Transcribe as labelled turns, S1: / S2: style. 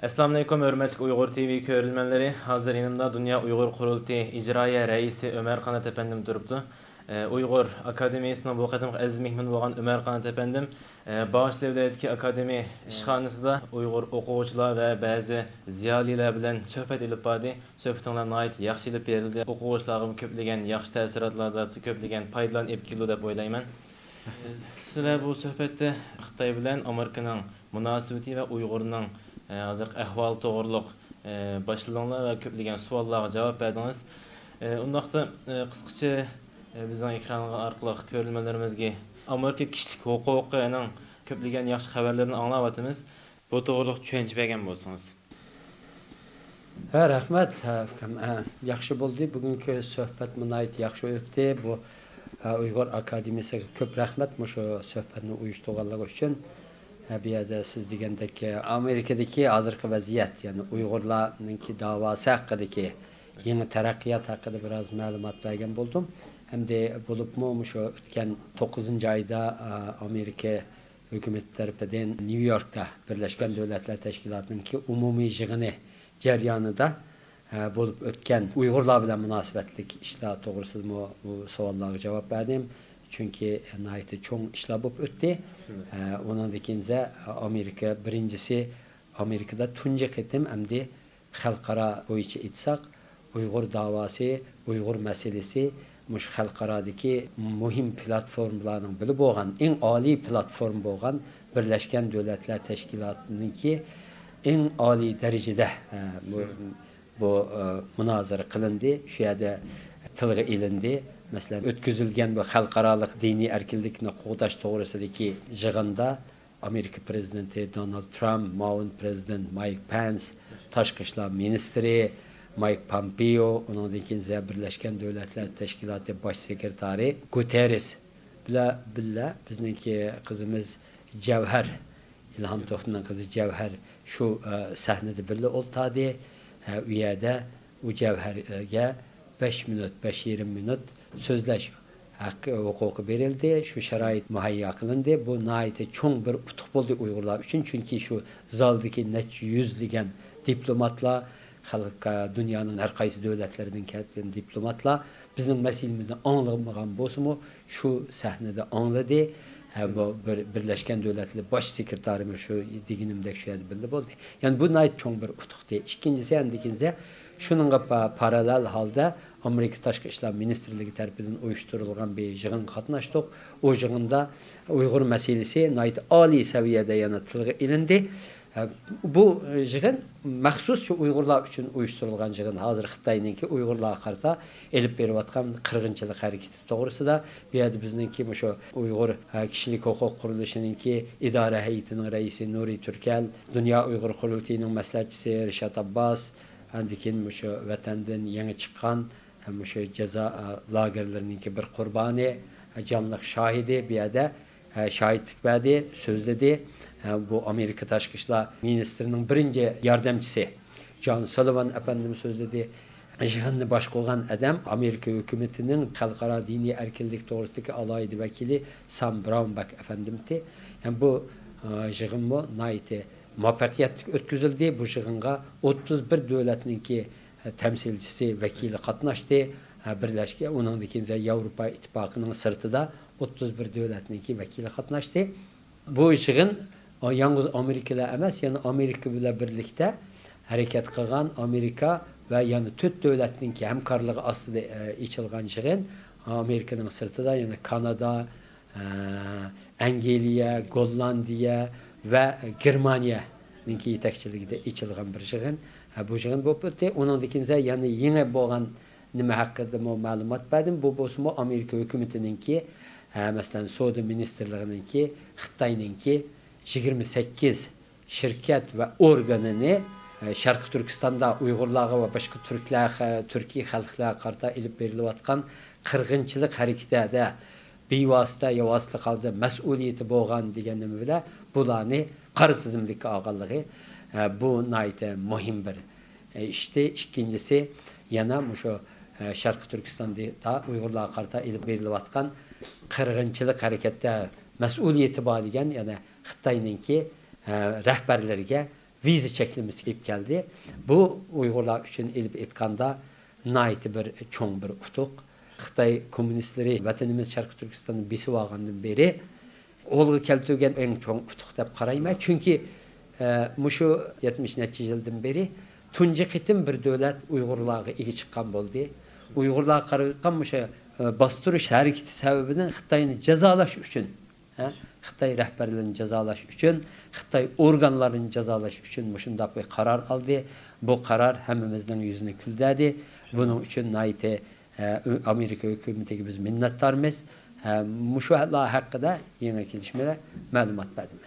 S1: Assalamu alaikum hörmətli Uyghur TV görülmənləri. Hazır yanımda Dünya Uyghur Qurultayı İcraiya Rəisi Ömer Qanat efendim durubdu. Uyghur Akademiyasının bu qadimki əziz mehmani bolğan Ömer Qanat efendim Bağışlı vilayətdəki akademiya işxanasında Uyghur oquvchilar və bəzi ziyolilar bilan söhbət edib bardı. Söhbətinlər nəhayət yaxşı edib berildi. Oquvchilarga köplеген yaxşı təsiratlarda köplegen faydalar olub keldi deb o'ylayman. Sizlar bu söhbətdə Xitoy bilan Amerikanın münasibəti və Uyğurның hazır ahval to'g'riliq başlananlar va ko'plagan savollarga javob berdingiz. Undaqda qisqacha bizning ekran orqali ko'rilmalarimizga Amerika kishilik huquqining ko'plagan yaxshi xabarlarini anglayapmiz. Bu to'g'riliq tushuncha bergan bo'lsangiz.
S2: Rahmat. Yaxshi bo'ldi. Bugungi suhbat nihoyat yaxshi o'tdi. Bu Uyg'ur Akademiyasiga ko'p rahmat shu suhbatni uyushtirganligi uchun. Bu yerda siz degandek Amerikadagi hozirgi vaziyat, ya'ni Uyg'urlarning da'vosi haqidagi yangi taraqqiyot haqida biroz ma'lumot bergan bo'ldim. Hamda bo'libmi shu o'tgan 9-oyda Amerika hukumati tomonidan New Yorkda Birlashgan Davlatlar Tashkilotining umumiy yig'ini jarayonida bo'lib o'tgan Uyg'urlar bilan munosabatli ishlar to'g'risida bu savollarga javob berdim. Çünkü nəhayət çox işlər olub ötdi. Ondan keyin Amerika birincisi Amerikada tunca qitim əmdi xalqara boyunca etsaq Uyğur davası, Uyğur məsələsi muş xalqaradakı mühim platformalarning biri bo'lgan, eng oliy platform bo'lgan Birləşmiş Dövlətlər Təşkilatınınki eng oliy darajada bu münazara qilindi, shu yerda tilga ilindi. Mesela ötküzülgen bu xalqaralıq dini erkinlikni qo'g'dash to'g'risidagi yig'inda Amerika prezidenti Donald Trump, Ma'un prezident Mike Pence, tashqi ishlar ministri Mike Pompeo, undan keyin Birlashgan Davlatlar Tashkiloti bosh sekretari Guterres bilan bizningki qizimiz Javhar, İlham To'xtining qizi Javhar shu sahnada birga o'ltirdi. U yerda u Javharga 5 minut, 5-20 minut sözləş haqqı, huququ verildi, şu şərait mühayya qılındı. Bu nəhayət çox bir utuq oldu Uyğurlar üçün. Çünki şu zaldakı neçə yüzlügən diplomatlar, dünyanın hər qaysı dövlətlərindən gələn diplomatlar bizim məsəlimizni anlamagan bolsunmu, şu səhnədə anladı. Bu Birləşmiş Dövlətlər baş sekretarı şu deginimdək şu yerdə bildi oldu. Yəni bu nəhayət çox bir utuqdur. İkincisi, şununla paralel halda Amerika Tashqi ishlar Ministrligi tomonidan uyushtirilgan bir yig'in qatnashdik. O yig'inda Uyg'ur masalasi nəhayət oliy saviyada yana tilga ilindi. Bu yig'in maxsus shu Uyg'urlar uchun uyushtirilgan yig'in. Hozir Xitoyninki Uyg'urlarga qarata elib berayotgan qirg'inchilik harakati to'g'risida bu yerda bizningki shu Uyg'ur kishilik huquq qurilishininki idora hay'atining raisi Nuri Turkal, Dunyo Uyg'ur Qurultayining maslahatchisi Rishad Abbas, andikin shu vatandan yangi chiqqan şu ceza lagerlerininki bir qurboni, canlıq şahidi bir yerda şahitlik verdi, sözledi. Bu Amerika Tashqi ishlar ministrining birinchi yordamchisi John Sullivan efendim sözledi. Yig'inni bosh qilgan adam Amerika hukumatining xalqaro diniy erkinlik to'g'risidagi alohida vakili Sam Brownback efendimdi. Yani bu yig'in nəhayət muvaffaqiyatli o'tkazildi. Bu yig'inga 31 davlatninki temsilcisi, vekili qatnaşdı. Birleşken, onun ikinci Avrupa İttifakı'nın sırtında 31 devletninki vekili qatnaşdı. Bu yig'in yalnız Amerika ile emas, yani Amerika ile birlikte hareket qilgan Amerika ve yani 4 devletninki hamkorligi ostida ichilgan yig'in Amerika'nın sırtında, yani Kanada, Angliya, Gollandiya ve Germaniyaninki yetakchiligida ichilgan bir yig'in. Bu yig'in bo'lib o'tdi. Undan keyin yana yangi bo'lgan nima haqida ma'lumot berdim. Bu bo'lsa Amerika hukumatininki, masalan, Savdo ministrligininki, Xitoyninki 28 shirkat va organini Sharqi Turkistonda Uyg'urlarga va boshqa Turkiy xalqlarga qarata ilib berilayotgan qirg'inchilik harakatida bevosita yo vosita holda mas'uliyati bo'lgan deganini bilan bularni qora tizimlikka olganligi bu nəhayət mühim bir işdi. İkincisi, yana şu Şarkı Türkistan'da Uyg'urlarga qarata ilib berilayotgan qirg'inchilik harakatda mas'uliyati bor degan, yana Xitoyninki rahbarlariga viza çekilmesi gelip geldi. Bu Uygurlar için ilip etkanda naiti bir çoğun bir utuk. Xitay komünistleri vatanımız Şarkı Türkistan'ın besi vağandan beri olgu keltirgen en çoğun utuk dep qarayma. Çünkü muşu 70 yıldan beri tunca qitim bir devlet Uygurlarga igi çıqqan boldu. Uygurlar qarayqan muşu bastırış hareketi sebebinden Xitayni cezalaş üçün, Xitay rehberlerini cezalaş üçün, Xitay organlarını cezalaş üçün muşunda bir karar aldı. Bu karar hemimizden yüzünü küldedi. Bunun için naite Amerika hükümeti biz minnettarımız. Muşuhlar hakkında yeni gelişmelere malumat verdim.